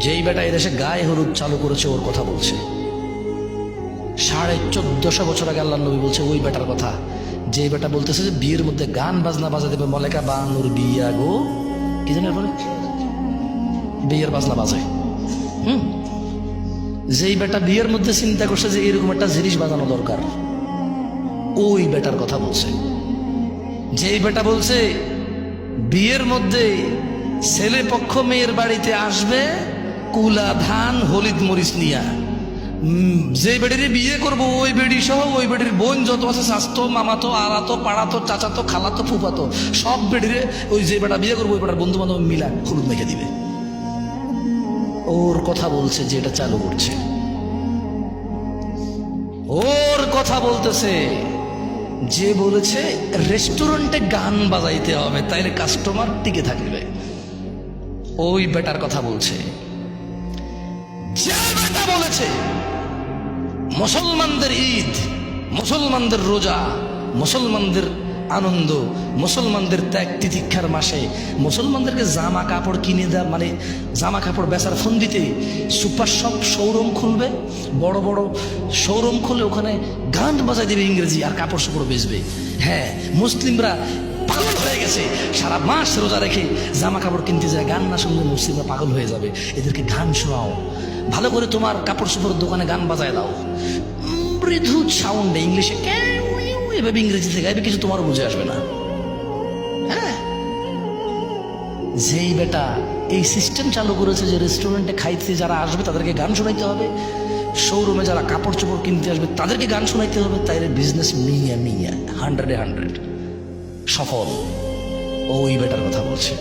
যেই বেটা এদেশে গায়ে হলুদ চালু করেছে ওর কথা বলছে। 1450 বছর আগে আল্লাহ নবী বলছে ওই বেটার কথা, যে বেটা বলতেছে যে বিয়ের মধ্যে গান বাজনা বাজা দেবে, মলেকা বানুর বিয়া গো, কি জানি বলে বিয়ের বাজনা বাজে। যেই বেটা বিয়ের মধ্যে চিন্তা করছে যে এরকম একটা জিনিস বাজানো দরকার, ওই বেটার কথা বলছে। যেই বেটা বলছে বিয়ের মধ্যে ছেলে পক্ষ মেয়ের বাড়িতে আসবে কুলা ধান হলিদ মরিচ নিয়া, যে বেডির বিয়ে করবো ওই বেডি সহ ওই বেডির বোন যত আছে, স্বাস্থ্য মামাতো আলাতো পাড়াতো চাচাতো খালাতো ফুফাতো সব বেডিরে ওই যে বেটা বিয়ে করবো ওই বেটার বন্ধু বান্ধব মিলা হলুদ মেখে দিবে। ওর কথা বলছে যে এটা চালু করছে, ওর কথা বলতেছে যে বলেছে রেস্টুরেন্টে গান বাজাইতে হবে তাইলে কাস্টমার টিকে থাকবে, ওই বেটার কথা বলছে। যে বেটা বলেছে মুসলমানদের ঈদ, মুসলমানদের রোজা, মুসলমানদের আনন্দ, মুসলমানদের ত্যাগ তিতিক্ষার মাসে মুসলমানদেরকে জামা কাপড় কিনে দেওয়া, মানে জামা কাপড় বেচার ফন্দিতে সুপার শপ শোরুম খুলবে, বড় বড় শোরুম খুলে ওখানে গান বাজাই দেবে ইংরেজি আর কাপড় চোপড় বেচবে। হ্যাঁ, মুসলিমরা পাগল হয়ে গেছে, সারা মাস রোজা রেখে জামা কাপড় কিনতে যায়, গান না শুনলে মুসলিমরা পাগল হয়ে যাবে, এদেরকে গান শোনাও, ভালো করে তোমার কাপড় চোপড়ের দোকানে গান বাজায় দাও, মৃদু সাউন্ডে ইংলিশে এভাবে ইংরেজিতে গাইবে, কিছু তোমার বুঝে আসবে না। হ্যাঁ, যেই বেটা এই সিস্টেম চালু করেছে যে রেস্টুরেন্টে খাইতে যারা আসবে তাদেরকে গান শোনাইতে হবে, শোরুমে যারা কাপড় চোপড় কিনতে আসবে তাদেরকে গান শোনাইতে হবে, তাইলে বিজনেস মিয়া 100-এ 100 সফল। ওই বেটার কথা বলছে।